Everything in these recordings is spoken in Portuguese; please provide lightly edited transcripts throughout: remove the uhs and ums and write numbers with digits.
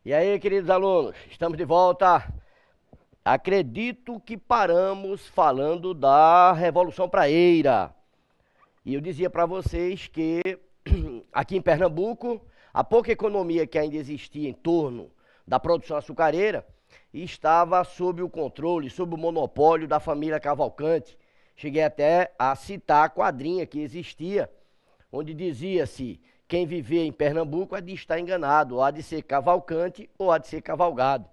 E aí, queridos alunos, estamos de volta. Acredito que paramos falando da Revolução Praeira. E eu dizia para vocês que aqui em Pernambuco, a pouca economia que ainda existia em torno da produção açucareira estava sob o controle, sob o monopólio da família Cavalcante. Cheguei até a citar a quadrinha que existia, onde dizia-se: quem viver em Pernambuco há de estar enganado, ou há de ser Cavalcante ou há de ser cavalgado.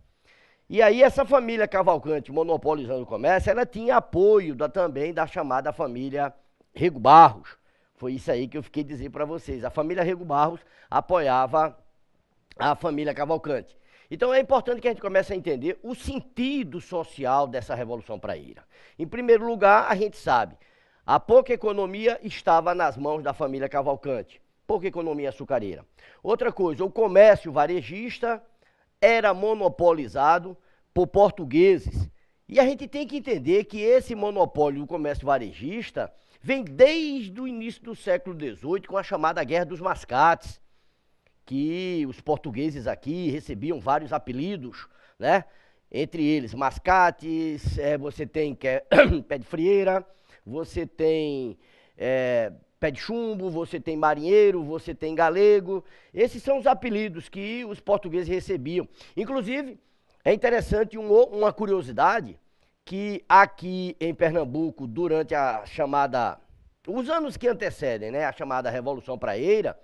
E aí essa família Cavalcante, monopolizando o comércio, ela tinha apoio também da chamada família Rego Barros. Foi isso aí que eu fiquei dizendo para vocês. A família Rego Barros apoiava a família Cavalcante. Então é importante que a gente comece a entender o sentido social dessa Revolução Praeira. Em primeiro lugar, a gente sabe, a pouca economia estava nas mãos da família Cavalcante. Pouca economia açucareira. Outra coisa, o comércio varejista era monopolizado por portugueses. E a gente tem que entender que esse monopólio do comércio varejista vem desde o início do século XVIII, com a chamada Guerra dos Mascates, que os portugueses aqui recebiam vários apelidos, né? Entre eles, mascates, você tem pé de frieira, você tem pé de chumbo, você tem marinheiro, você tem galego. Esses são os apelidos que os portugueses recebiam. Inclusive, é interessante uma curiosidade, que aqui em Pernambuco, durante os anos que antecedem, né, a chamada Revolução Praeira,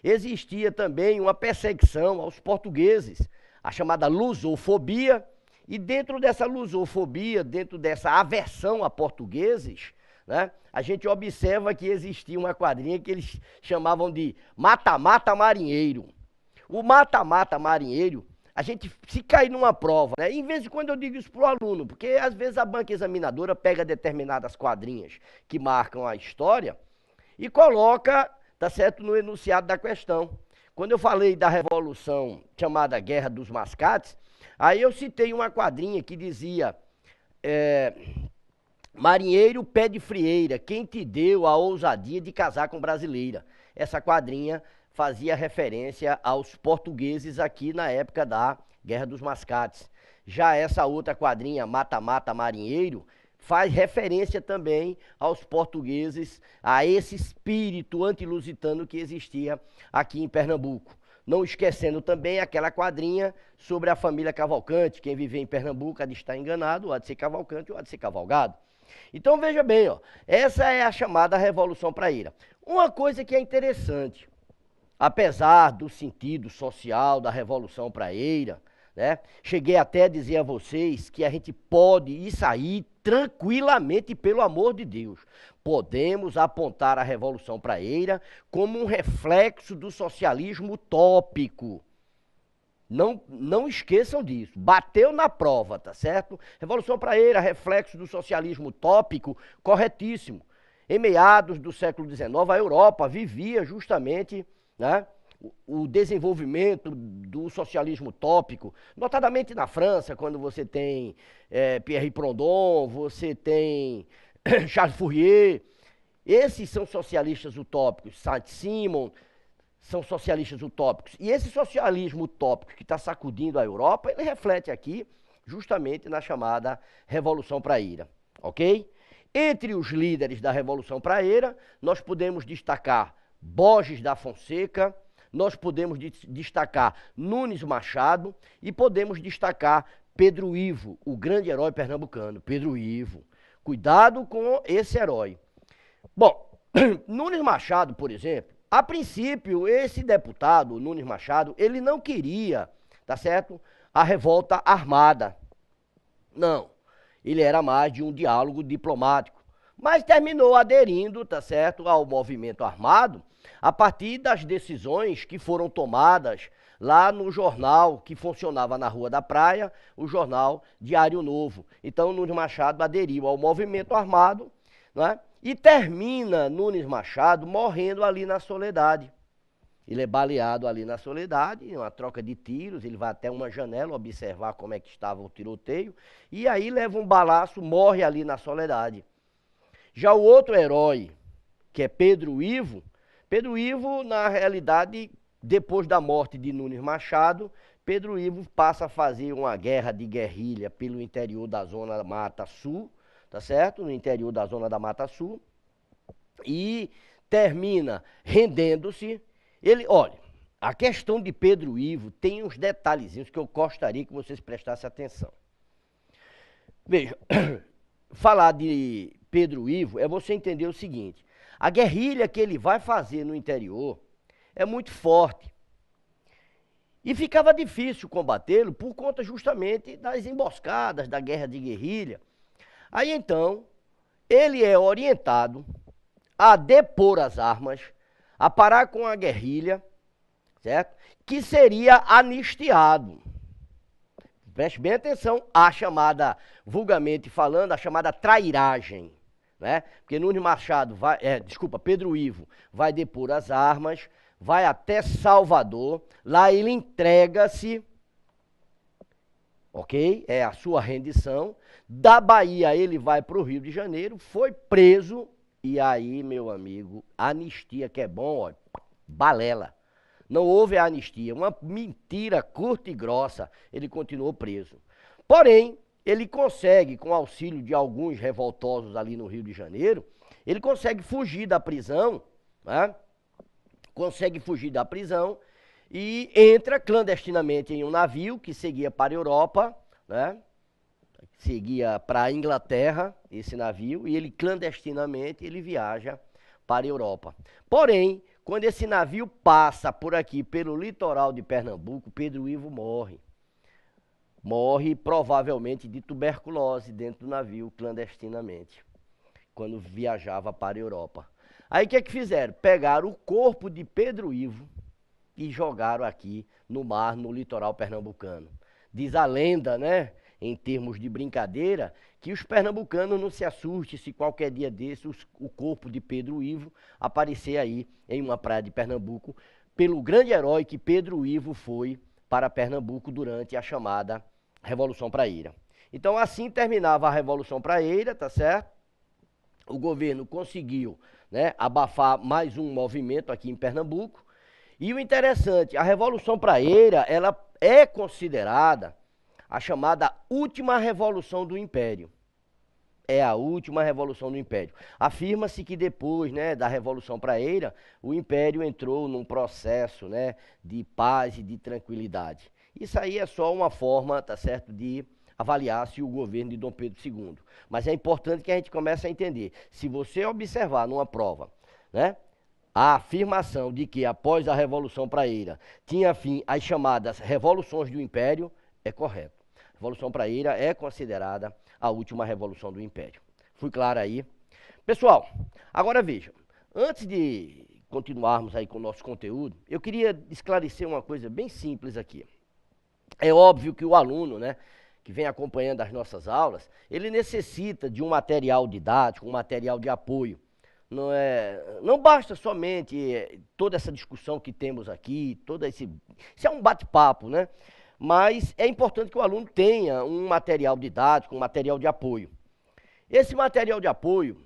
existia também uma perseguição aos portugueses, a chamada lusofobia, e dentro dessa lusofobia, dentro dessa aversão a portugueses, né, a gente observa que existia uma quadrinha que eles chamavam de mata-mata marinheiro. O mata-mata marinheiro, a gente, se cair numa prova, né, em vez de quando eu digo isso para o aluno, porque às vezes a banca examinadora pega determinadas quadrinhas que marcam a história e coloca, tá certo, no enunciado da questão. Quando eu falei da revolução chamada Guerra dos Mascates, aí eu citei uma quadrinha que dizia: marinheiro pé de frieira, quem te deu a ousadia de casar com brasileira? Essa quadrinha fazia referência aos portugueses aqui na época da Guerra dos Mascates. Já essa outra quadrinha, Mata-Mata Marinheiro, faz referência também aos portugueses, a esse espírito antilusitano que existia aqui em Pernambuco. Não esquecendo também aquela quadrinha sobre a família Cavalcante: quem viver em Pernambuco há de estar enganado, ou há de ser Cavalcante ou há de ser cavalgado. Então veja bem, ó, essa é a chamada Revolução Praeira. Uma coisa que é interessante, apesar do sentido social da Revolução Praeira, né, cheguei até a dizer a vocês que a gente pode ir sair tranquilamente, pelo amor de Deus. Podemos apontar a Revolução Praeira como um reflexo do socialismo utópico. Não esqueçam disso. Bateu na prova, tá certo? Revolução Praeira, reflexo do socialismo utópico, corretíssimo. Em meados do século XIX, a Europa vivia justamente, né, o desenvolvimento do socialismo utópico, notadamente na França, quando você tem Pierre Proudhon, você tem Charles Fourier. Esses são socialistas utópicos. Saint-Simon são socialistas utópicos. E esse socialismo utópico que está sacudindo a Europa, ele reflete aqui justamente na chamada Revolução Praeira, ok? Entre os líderes da Revolução Praeira, nós podemos destacar Borges da Fonseca, nós podemos destacar Nunes Machado e podemos destacar Pedro Ivo, o grande herói pernambucano. Pedro Ivo. Cuidado com esse herói. Bom, Nunes Machado, por exemplo, a princípio, esse deputado, Nunes Machado, ele não queria, tá certo, a revolta armada. Não, ele era mais de um diálogo diplomático, mas terminou aderindo, tá certo, ao movimento armado, a partir das decisões que foram tomadas lá no jornal que funcionava na Rua da Praia, o jornal Diário Novo. Então, Nunes Machado aderiu ao movimento armado, né? E termina Nunes Machado morrendo ali na Soledade. Ele é baleado ali na Soledade, uma troca de tiros, ele vai até uma janela observar como é que estava o tiroteio, e aí leva um balaço, morre ali na Soledade. Já o outro herói, que é Pedro Ivo, na realidade, depois da morte de Nunes Machado, Pedro Ivo passa a fazer uma guerra de guerrilha pelo interior da Zona da Mata Sul, tá certo? No interior da Zona da Mata Sul. E termina rendendo-se. Olha, a questão de Pedro Ivo tem uns detalhezinhos que eu gostaria que vocês prestassem atenção. Veja, falar de Pedro Ivo é você entender o seguinte: a guerrilha que ele vai fazer no interior é muito forte. E ficava difícil combatê-lo por conta justamente das emboscadas, da guerra de guerrilha. Aí então, ele é orientado a depor as armas, a parar com a guerrilha, certo? Que seria anistiado. Preste bem atenção à chamada, vulgarmente falando, a chamada trairagem, né? Porque Nunes Machado Pedro Ivo vai depor as armas, vai até Salvador, lá ele entrega-se, ok? É a sua rendição. Da Bahia ele vai para o Rio de Janeiro, foi preso, e aí, meu amigo, anistia que é bom, ó, balela. Não houve a anistia, uma mentira curta e grossa, ele continuou preso. Porém, ele consegue, com auxílio de alguns revoltosos ali no Rio de Janeiro, ele consegue fugir da prisão, né? Consegue fugir da prisão e entra clandestinamente em um navio que seguia para a Europa, né? Seguia para a Inglaterra, esse navio, e ele clandestinamente ele viaja para a Europa. Porém, quando esse navio passa por aqui, pelo litoral de Pernambuco, Pedro Ivo morre. Morre provavelmente de tuberculose dentro do navio, clandestinamente, quando viajava para a Europa. Aí o que é que fizeram? Pegaram o corpo de Pedro Ivo e jogaram aqui no mar, no litoral pernambucano. Diz a lenda, né, em termos de brincadeira, que os pernambucanos não se assustem se qualquer dia desses o corpo de Pedro Ivo aparecer aí em uma praia de Pernambuco, pelo grande herói que Pedro Ivo foi para Pernambuco durante a chamada Revolução Praieira. Então assim terminava a Revolução Praieira, tá certo? O governo conseguiu, né, abafar mais um movimento aqui em Pernambuco. E o interessante, a Revolução Praieira, ela é considerada a chamada última revolução do Império. É a última revolução do Império. Afirma-se que depois, né, da Revolução Praieira, o Império entrou num processo, né, de paz e de tranquilidade. Isso aí é só uma forma, tá certo, de avaliar-se o governo de Dom Pedro II. Mas é importante que a gente comece a entender. Se você observar numa prova, né, a afirmação de que após a Revolução Praieira tinha fim as chamadas revoluções do Império, é correto. A Revolução Praieira é considerada a última revolução do Império. Fui claro aí? Pessoal, agora vejam, antes de continuarmos aí com o nosso conteúdo, eu queria esclarecer uma coisa bem simples aqui. É óbvio que o aluno, né, que vem acompanhando as nossas aulas, ele necessita de um material didático, um material de apoio. Não basta somente toda essa discussão que temos aqui, isso é um bate-papo, né? Mas é importante que o aluno tenha um material didático, um material de apoio. Esse material de apoio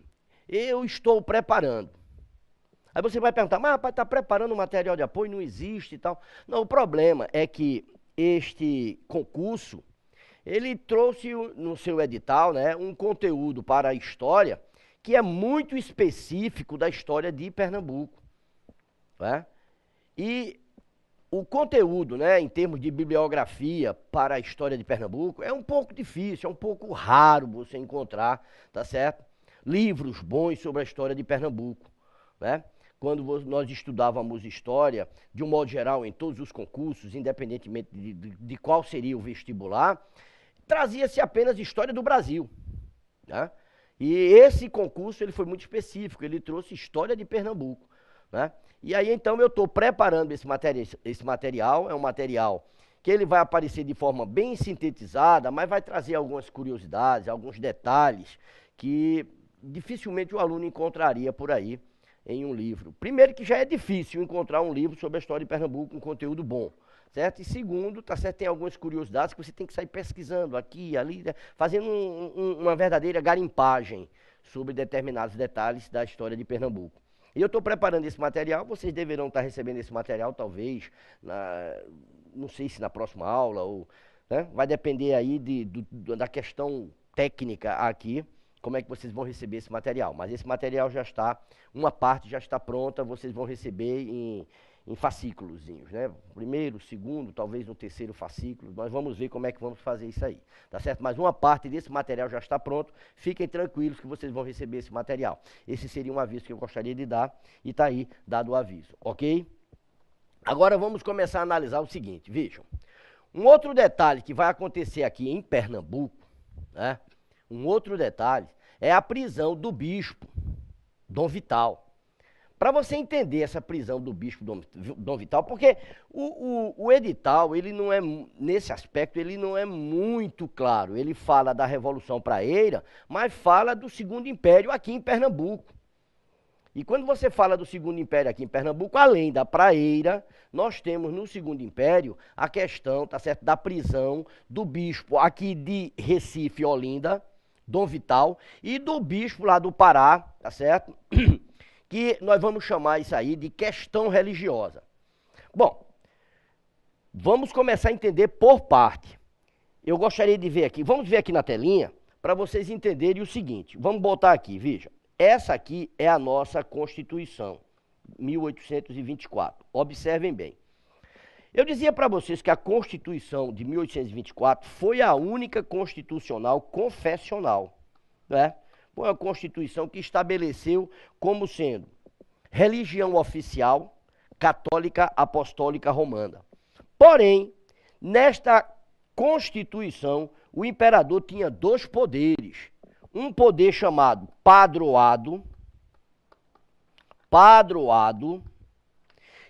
eu estou preparando. Aí você vai perguntar, mas rapaz, está preparando um material de apoio? Não existe e tal. Não, o problema é que este concurso, ele trouxe no seu edital, né, um conteúdo para a história que é muito específico da história de Pernambuco, né? E o conteúdo, né, em termos de bibliografia para a história de Pernambuco é um pouco difícil, é um pouco raro você encontrar, tá certo? Livros bons sobre a história de Pernambuco, né? Quando nós estudávamos história, de um modo geral, em todos os concursos, independentemente de qual seria o vestibular, trazia-se apenas história do Brasil, né? E esse concurso ele foi muito específico, ele trouxe história de Pernambuco, né? E aí então eu estou preparando esse material, é um material que ele vai aparecer de forma bem sintetizada, mas vai trazer algumas curiosidades, alguns detalhes que dificilmente o aluno encontraria por aí em um livro. Primeiro que já é difícil encontrar um livro sobre a história de Pernambuco com conteúdo bom, certo? E segundo, tá certo, tem algumas curiosidades que você tem que sair pesquisando aqui e ali, né, fazendo uma verdadeira garimpagem sobre determinados detalhes da história de Pernambuco. E eu estou preparando esse material, vocês deverão estar recebendo esse material talvez não sei se na próxima aula, ou, né? Vai depender aí da questão técnica aqui, como é que vocês vão receber esse material. Mas esse material já está, uma parte já está pronta, vocês vão receber em fascículozinhos, né? Primeiro, segundo, talvez no terceiro fascículo. Nós vamos ver como é que vamos fazer isso aí, tá certo? Mas uma parte desse material já está pronto. Fiquem tranquilos que vocês vão receber esse material. Esse seria um aviso que eu gostaria de dar e tá aí dado o aviso, ok? Agora vamos começar a analisar o seguinte, vejam. Um outro detalhe que vai acontecer aqui em Pernambuco, né? Um outro detalhe é a prisão do bispo Dom Vital. Para você entender essa prisão do bispo Dom Vital, porque o edital, ele não é, nesse aspecto, ele não é muito claro. Ele fala da Revolução Praeira, mas fala do Segundo Império aqui em Pernambuco. E quando você fala do Segundo Império aqui em Pernambuco, além da Praeira, nós temos no Segundo Império a questão, tá certo, da prisão do bispo aqui de Recife e Olinda, Dom Vital, e do bispo lá do Pará, tá certo? Que nós vamos chamar isso aí de questão religiosa. Bom, vamos começar a entender por parte. Eu gostaria de ver aqui, vamos ver aqui na telinha, para vocês entenderem o seguinte. Vamos botar aqui, veja. Essa aqui é a nossa Constituição, 1824. Observem bem. Eu dizia para vocês que a Constituição de 1824 foi a única constitucional confessional, né? Foi a Constituição que estabeleceu como sendo religião oficial católica apostólica romana. Porém, nesta Constituição, o imperador tinha dois poderes. Um poder chamado padroado,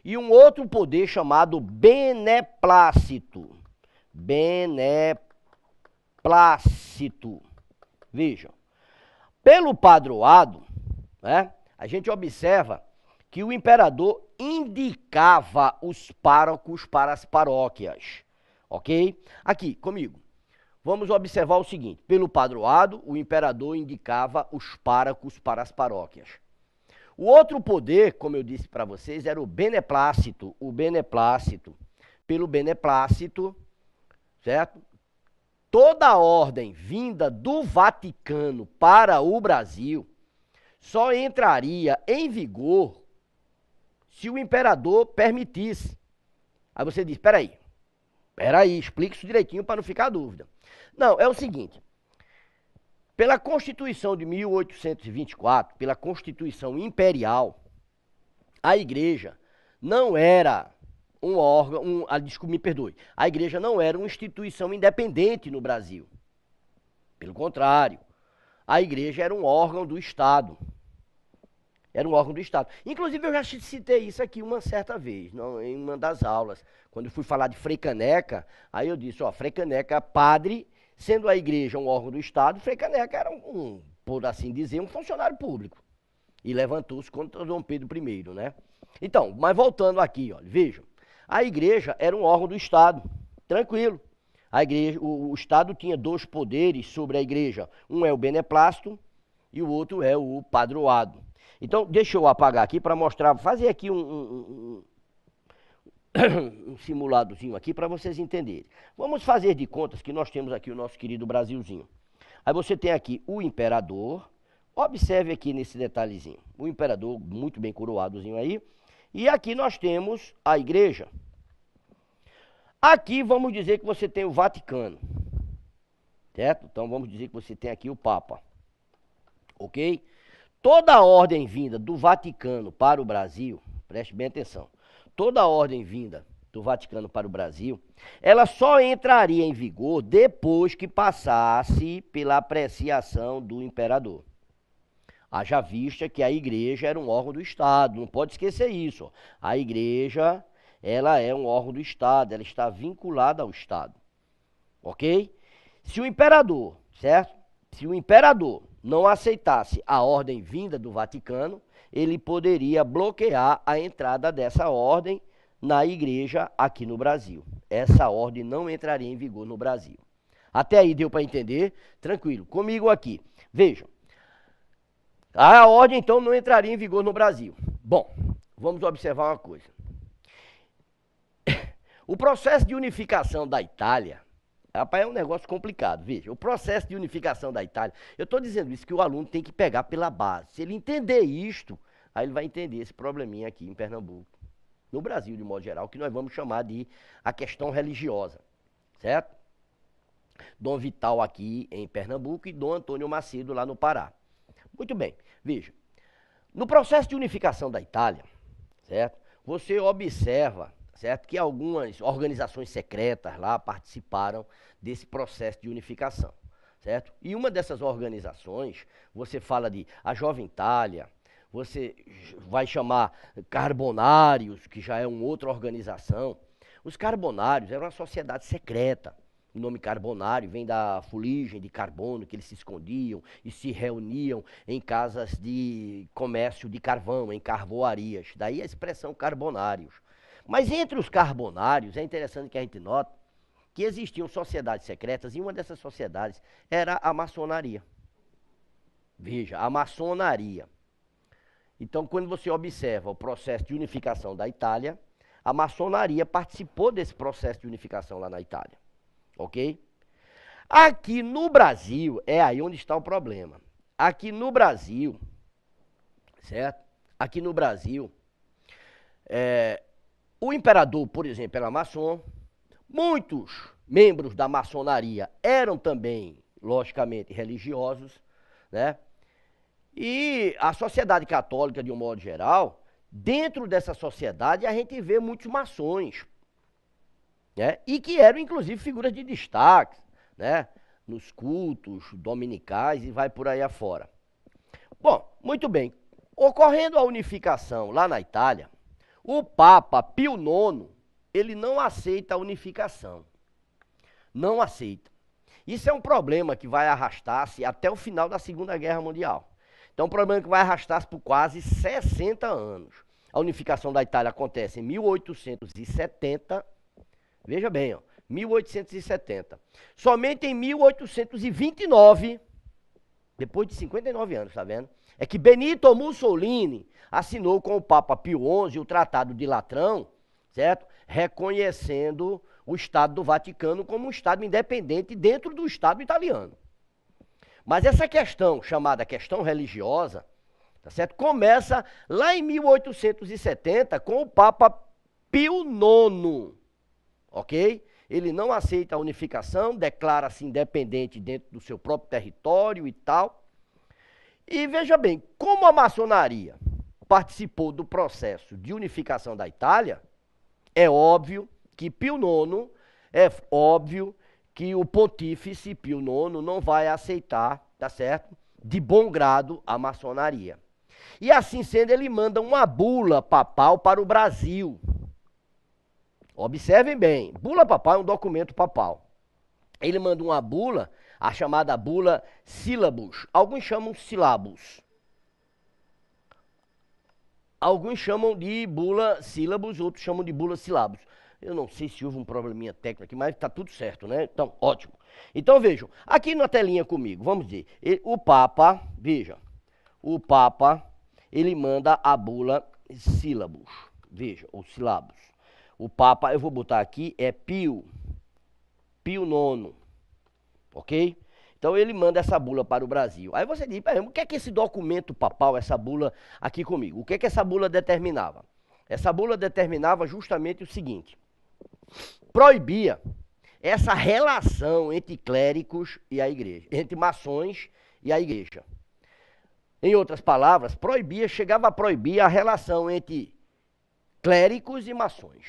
e um outro poder chamado beneplácito. Vejam. Pelo padroado, né, a gente observa que o imperador indicava os párocos para as paróquias, ok? Aqui, comigo, vamos observar o seguinte, pelo padroado, o imperador indicava os párocos para as paróquias. O outro poder, como eu disse para vocês, era o beneplácito, pelo beneplácito, certo? Toda a ordem vinda do Vaticano para o Brasil só entraria em vigor se o imperador permitisse. Aí você diz, peraí, explica isso direitinho para não ficar dúvida. Não, é o seguinte, pela Constituição de 1824, pela Constituição Imperial, a igreja não era um órgão, me perdoe, a igreja não era uma instituição independente no Brasil. Pelo contrário, a igreja era um órgão do Estado. Era um órgão do Estado. Inclusive, eu já citei isso aqui uma certa vez, em uma das aulas. Quando eu fui falar de Frei Caneca, aí eu disse, ó, Frei Caneca, padre, sendo a igreja um órgão do Estado, Frei Caneca era por assim dizer, um funcionário público. E levantou-se contra Dom Pedro I, né? Então, mas voltando aqui, ó, vejam. A igreja era um órgão do Estado, tranquilo. A igreja, o Estado tinha dois poderes sobre a igreja. Um é o beneplácito e o outro é o padroado. Então, deixa eu apagar aqui para mostrar, fazer aqui um simuladozinho aqui para vocês entenderem. Vamos fazer de contas que nós temos aqui o nosso querido Brasilzinho. Aí você tem aqui o imperador, observe aqui nesse detalhezinho, o imperador muito bem coroadozinho aí, e aqui nós temos a igreja. Aqui vamos dizer que você tem o Vaticano, certo? Então vamos dizer que você tem aqui o Papa, ok? Toda a ordem vinda do Vaticano para o Brasil, preste bem atenção, toda a ordem vinda do Vaticano para o Brasil, ela só entraria em vigor depois que passasse pela apreciação do imperador. Haja vista que a igreja era um órgão do Estado, não pode esquecer isso. A igreja, ela é um órgão do Estado, ela está vinculada ao Estado, ok? Se o imperador, certo? Se o imperador não aceitasse a ordem vinda do Vaticano, ele poderia bloquear a entrada dessa ordem na igreja aqui no Brasil. Essa ordem não entraria em vigor no Brasil. Até aí deu para entender? Tranquilo. Comigo aqui. Vejam. A ordem, então, não entraria em vigor no Brasil. Bom, vamos observar uma coisa. O processo de unificação da Itália, rapaz, é um negócio complicado, veja. O processo de unificação da Itália, eu estou dizendo isso que o aluno tem que pegar pela base. Se ele entender isto, aí ele vai entender esse probleminha aqui em Pernambuco, no Brasil de modo geral, que nós vamos chamar de a questão religiosa, certo? Dom Vital aqui em Pernambuco e Dom Antônio Macedo lá no Pará. Muito bem, veja. No processo de unificação da Itália, certo? Você observa, certo, que algumas organizações secretas lá participaram desse processo de unificação, certo? E uma dessas organizações, você fala de a Jovem Itália, você vai chamar Carbonários, que já é uma outra organização. Os Carbonários eram uma sociedade secreta. O nome carbonário vem da fuligem de carbono, que eles se escondiam e se reuniam em casas de comércio de carvão, em carvoarias. Daí a expressão carbonários. Mas entre os carbonários, é interessante que a gente nota que existiam sociedades secretas e uma dessas sociedades era a maçonaria. Veja, a maçonaria. Então, quando você observa o processo de unificação da Itália, a maçonaria participou desse processo de unificação lá na Itália. Ok? Aqui no Brasil, é aí onde está o problema. Aqui no Brasil, certo? Aqui no Brasil, o imperador, por exemplo, era maçom. Muitos membros da maçonaria eram também, logicamente, religiosos, né? E a sociedade católica, de um modo geral, dentro dessa sociedade a gente vê muitos maçons, né? E que eram, inclusive, figuras de destaque, né? Nos cultos dominicais e vai por aí afora. Bom, muito bem. Ocorrendo a unificação lá na Itália, o Papa Pio IX, ele não aceita a unificação. Não aceita. Isso é um problema que vai arrastar-se até o final da Segunda Guerra Mundial. Então, um problema que vai arrastar-se por quase 60 anos. A unificação da Itália acontece em 1870. Veja bem, ó, 1870. Somente em 1829, depois de 59 anos, tá vendo? É que Benito Mussolini assinou com o Papa Pio XI o Tratado de Latrão, certo? Reconhecendo o Estado do Vaticano como um Estado independente dentro do Estado italiano. Mas essa questão, chamada questão religiosa, tá certo? Começa lá em 1870 com o Papa Pio IX, ok? Ele não aceita a unificação, declara-se independente dentro do seu próprio território e tal. E veja bem, como a maçonaria participou do processo de unificação da Itália, é óbvio que Pio IX, é óbvio que o pontífice Pio IX não vai aceitar, tá certo? De bom grado a maçonaria. E assim sendo, ele manda uma bula papal para o Brasil. Observem bem, bula papal é um documento papal. Ele manda uma bula, a chamada bula sílabus. Alguns chamam sílabus. Alguns chamam de bula sílabus, outros chamam de bula sílabus. Eu não sei se houve um probleminha técnico aqui, mas está tudo certo, né? Então, ótimo. Então, vejam, aqui na telinha comigo, vamos dizer, o Papa, veja, o Papa, ele manda a bula sílabus, veja, ou sílabus. O Papa, eu vou botar aqui, é Pio IX, ok? Então ele manda essa bula para o Brasil. Aí você diz, o que é que esse documento papal, essa bula aqui comigo, o que é que essa bula determinava? Essa bula determinava justamente o seguinte: proibia essa relação entre clérigos e a igreja, entre maçons e a igreja. Em outras palavras, proibia, chegava a proibir a relação entre clérigos e maçons.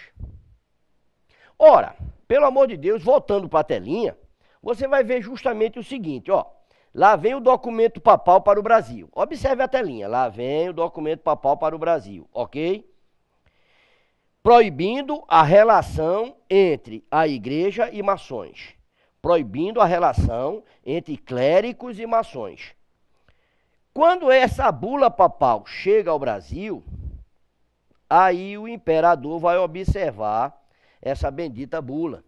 Ora, pelo amor de Deus, voltando para a telinha, você vai ver justamente o seguinte, ó. Lá vem o documento papal para o Brasil. Observe a telinha, lá vem o documento papal para o Brasil, ok? Proibindo a relação entre a igreja e maçons. Proibindo a relação entre clérigos e maçons. Quando essa bula papal chega ao Brasil, aí o imperador vai observar essa bendita bula.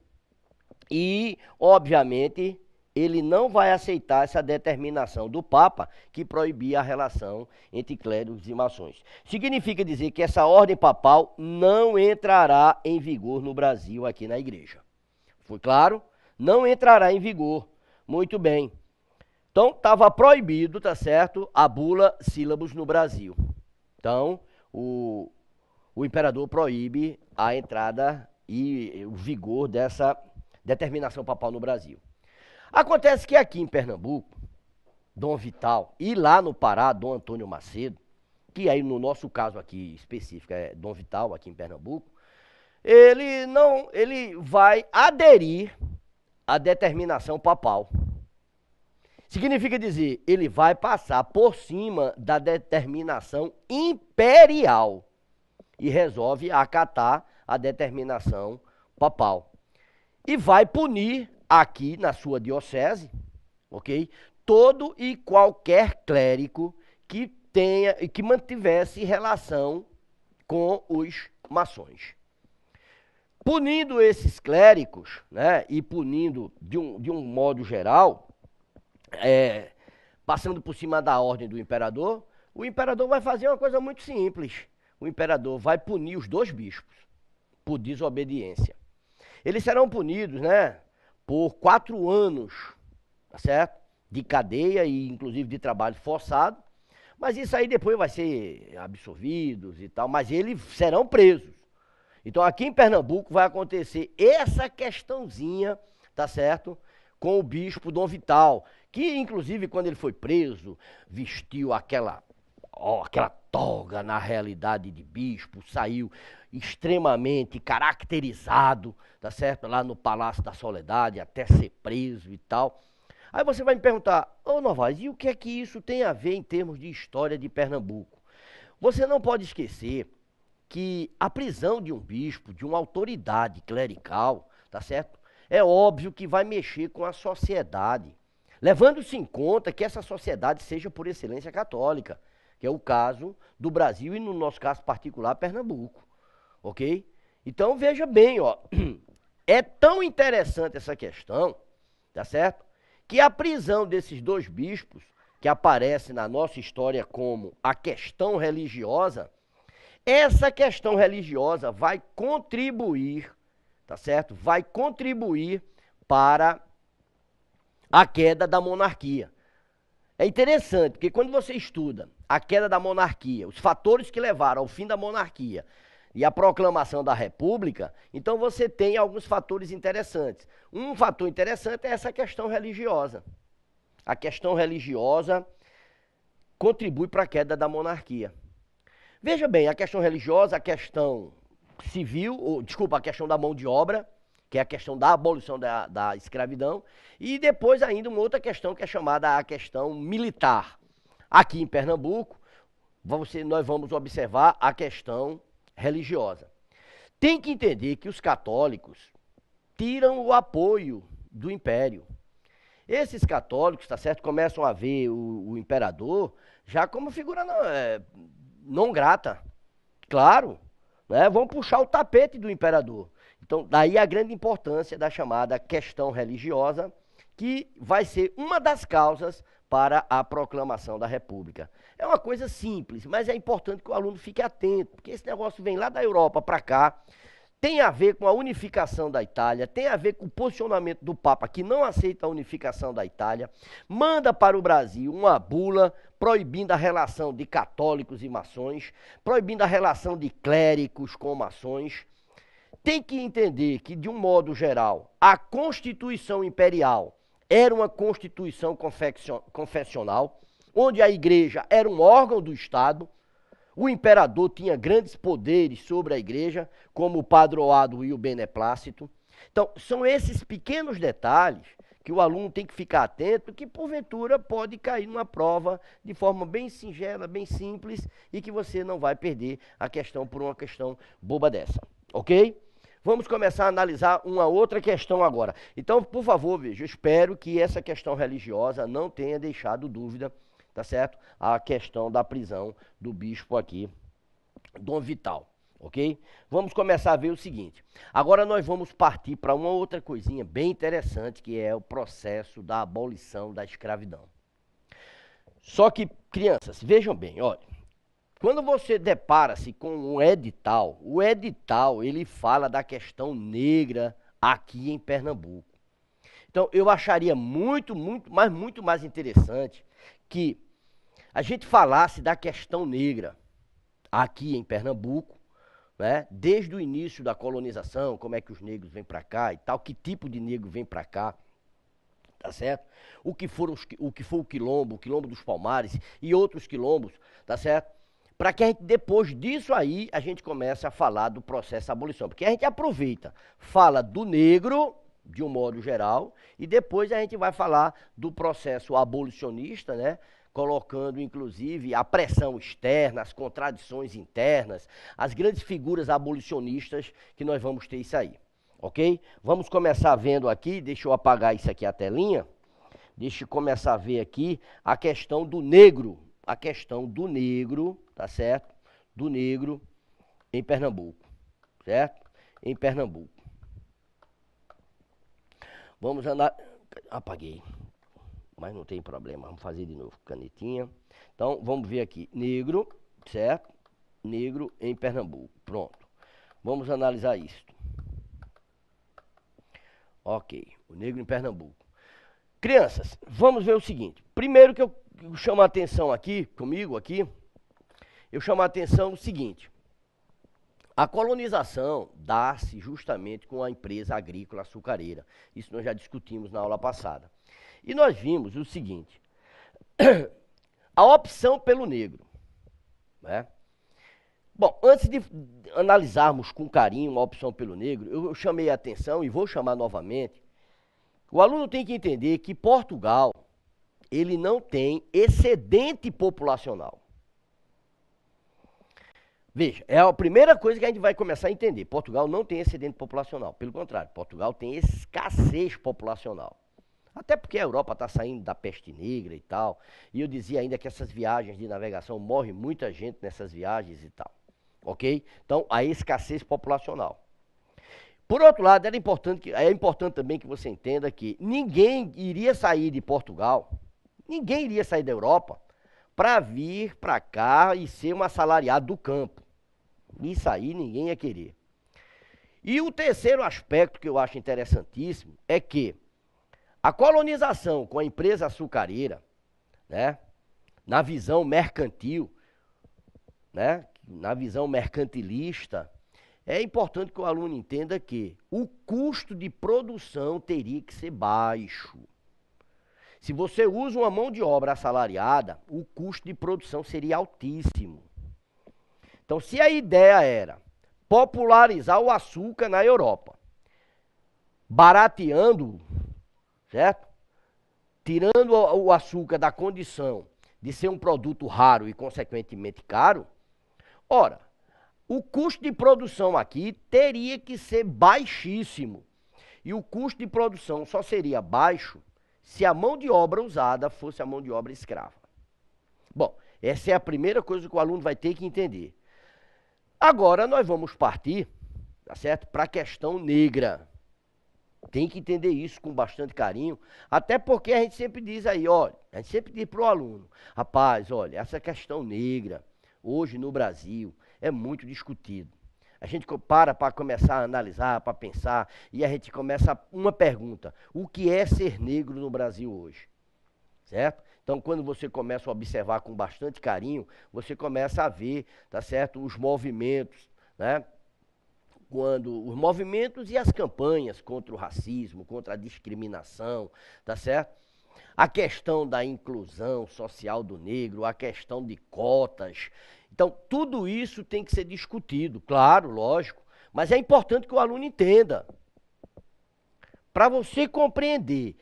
E, obviamente, ele não vai aceitar essa determinação do Papa que proibia a relação entre clérigos e maçons. Significa dizer que essa ordem papal não entrará em vigor no Brasil aqui na igreja. Foi claro? Não entrará em vigor. Muito bem. Então, estava proibido, tá certo, a bula sílabus no Brasil. Então, o imperador proíbe a entrada e o vigor dessa determinação papal no Brasil. Acontece que aqui em Pernambuco, Dom Vital, e lá no Pará, Dom Antônio Macedo, que aí no nosso caso aqui específico é Dom Vital, aqui em Pernambuco, ele vai aderir à determinação papal. Significa dizer, ele vai passar por cima da determinação imperial e resolve acatar a determinação papal. E vai punir aqui na sua diocese, ok? Todo e qualquer clérigo que tenha e que mantivesse relação com os maçons. Punindo esses clérigos, né, e punindo de um modo geral, passando por cima da ordem do imperador, o imperador vai fazer uma coisa muito simples. O imperador vai punir os dois bispos por desobediência. Eles serão punidos, né, por 4 anos, tá certo? De cadeia e inclusive de trabalho forçado. Mas isso aí depois vai ser absolvidos e tal, mas eles serão presos. Então aqui em Pernambuco vai acontecer essa questãozinha, tá certo? Com o bispo Dom Vital, que inclusive quando ele foi preso, vestiu aquela toga na realidade de bispo, saiu extremamente caracterizado, tá certo? Lá no Palácio da Soledade, até ser preso e tal. Aí você vai me perguntar, ô Novaes, e o que é que isso tem a ver em termos de história de Pernambuco? Você não pode esquecer que a prisão de um bispo, de uma autoridade clerical, tá certo? É óbvio que vai mexer com a sociedade, levando-se em conta que essa sociedade seja por excelência católica, que é o caso do Brasil e no nosso caso particular, Pernambuco, ok? Então veja bem, ó, é tão interessante essa questão, tá certo? Que a prisão desses 2 bispos, que aparece na nossa história como a questão religiosa, essa questão religiosa vai contribuir, tá certo? Vai contribuir para a queda da monarquia. É interessante, porque quando você estuda a queda da monarquia, os fatores que levaram ao fim da monarquia e a proclamação da república, então você tem alguns fatores interessantes. Um fator interessante é essa questão religiosa. A questão religiosa contribui para a queda da monarquia. Veja bem, a questão religiosa, a questão civil, a questão da mão de obra, que é a questão da abolição da escravidão, e depois ainda uma outra questão que é chamada a questão militar. Aqui em Pernambuco, nós vamos observar a questão religiosa. Tem que entender que os católicos tiram o apoio do império. Esses católicos, tá certo, começam a ver o imperador já como figura não grata. Claro, né? Vão puxar o tapete do imperador. Então, daí a grande importância da chamada questão religiosa, que vai ser uma das causas para a proclamação da República. É uma coisa simples, mas é importante que o aluno fique atento, porque esse negócio vem lá da Europa para cá, tem a ver com a unificação da Itália, tem a ver com o posicionamento do Papa, que não aceita a unificação da Itália, manda para o Brasil uma bula proibindo a relação de católicos e maçons, proibindo a relação de clérigos com maçons. Tem que entender que, de um modo geral, a Constituição Imperial era uma Constituição confessional, onde a igreja era um órgão do Estado. O imperador tinha grandes poderes sobre a igreja, como o padroado e o beneplácito. Então, são esses pequenos detalhes que o aluno tem que ficar atento, que porventura pode cair numa prova de forma bem singela, bem simples, e que você não vai perder a questão por uma questão boba dessa, ok? Vamos começar a analisar uma outra questão agora. Então, por favor, veja, eu espero que essa questão religiosa não tenha deixado dúvida, tá certo? A questão da prisão do bispo aqui, Dom Vital. ok? Vamos começar a ver o seguinte. Agora nós vamos partir para uma outra coisinha bem interessante, que é o processo da abolição da escravidão. Só que, crianças, vejam bem, olha, quando você depara-se com um edital, o edital ele fala da questão negra aqui em Pernambuco. Então eu acharia muito mais interessante que a gente falasse da questão negra aqui em Pernambuco, né? Desde o início da colonização, como é que os negros vêm para cá e tal, que tipo de negro vem para cá, tá certo? O que foi o Quilombo dos Palmares e outros quilombos, tá certo? Para que a gente, depois disso aí, a gente comece a falar do processo de abolição. Porque a gente aproveita, fala do negro, de um modo geral, e depois a gente vai falar do processo abolicionista, né? Colocando, inclusive, a pressão externa, as contradições internas, as grandes figuras abolicionistas que nós vamos ter isso aí, ok? Vamos começar vendo aqui, deixa eu apagar isso aqui, a telinha. Deixa eu começar a ver aqui a questão do negro, tá certo? Do negro em Pernambuco, certo? Em Pernambuco. Vamos andar... Apaguei. Mas não tem problema, vamos fazer de novo, canetinha. Então, vamos ver aqui, negro, certo? Negro em Pernambuco, pronto. Vamos analisar isso. Ok, o negro em Pernambuco. Crianças, vamos ver o seguinte. Primeiro que eu chamo a atenção aqui, comigo aqui, eu chamo a atenção o seguinte. A colonização dá-se justamente com a empresa agrícola açucareira. Isso nós já discutimos na aula passada. E nós vimos o seguinte, a opção pelo negro, né? Bom, antes de analisarmos com carinho a opção pelo negro, eu chamei a atenção e vou chamar novamente. O aluno tem que entender que Portugal, ele não tem excedente populacional. Veja, é a primeira coisa que a gente vai começar a entender. Portugal não tem excedente populacional. Pelo contrário, Portugal tem escassez populacional. Até porque a Europa está saindo da peste negra e tal. E eu dizia ainda que essas viagens de navegação, morre muita gente nessas viagens e tal. Ok? Então, a escassez populacional. Por outro lado, é importante também que você entenda que ninguém iria sair de Portugal, ninguém iria sair da Europa para vir para cá e ser um assalariado do campo. Isso aí ninguém ia querer. E o terceiro aspecto que eu acho interessantíssimo é que a colonização com a empresa açucareira, né, na visão mercantil, né, na visão mercantilista, é importante que o aluno entenda que o custo de produção teria que ser baixo. Se você usa uma mão de obra assalariada, o custo de produção seria altíssimo. Então, se a ideia era popularizar o açúcar na Europa, barateando, certo? Tirando o açúcar da condição de ser um produto raro e, consequentemente, caro, ora, o custo de produção aqui teria que ser baixíssimo. E o custo de produção só seria baixo se a mão de obra usada fosse a mão de obra escrava. Bom, essa é a primeira coisa que o aluno vai ter que entender. Agora nós vamos partir, tá certo, para a questão negra. Tem que entender isso com bastante carinho, até porque a gente sempre diz aí, olha, a gente sempre diz para o aluno, rapaz, olha, essa questão negra, hoje no Brasil, é muito discutido. A gente para começar a analisar, para pensar, e a gente começa uma pergunta, o que é ser negro no Brasil hoje? Certo? Então, quando você começa a observar com bastante carinho, você começa a ver, tá certo, os movimentos, né? Quando os movimentos e as campanhas contra o racismo, contra a discriminação, tá certo? A questão da inclusão social do negro, a questão de cotas. Então, tudo isso tem que ser discutido, claro, lógico, mas é importante que o aluno entenda. Para você compreender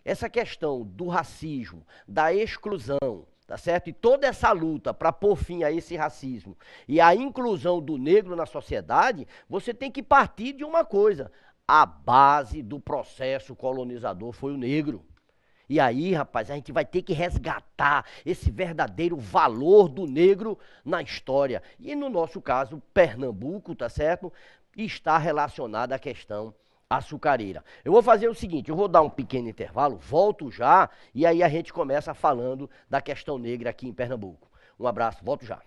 essa questão do racismo, da exclusão, tá certo? E toda essa luta para pôr fim a esse racismo e a inclusão do negro na sociedade, você tem que partir de uma coisa. A base do processo colonizador foi o negro. E aí, rapaz, a gente vai ter que resgatar esse verdadeiro valor do negro na história. E no nosso caso, Pernambuco, tá certo? Está relacionada à questão açucareira. Eu vou fazer o seguinte, eu vou dar um pequeno intervalo, volto já, e aí a gente começa falando da questão negra aqui em Pernambuco. Um abraço, volto já.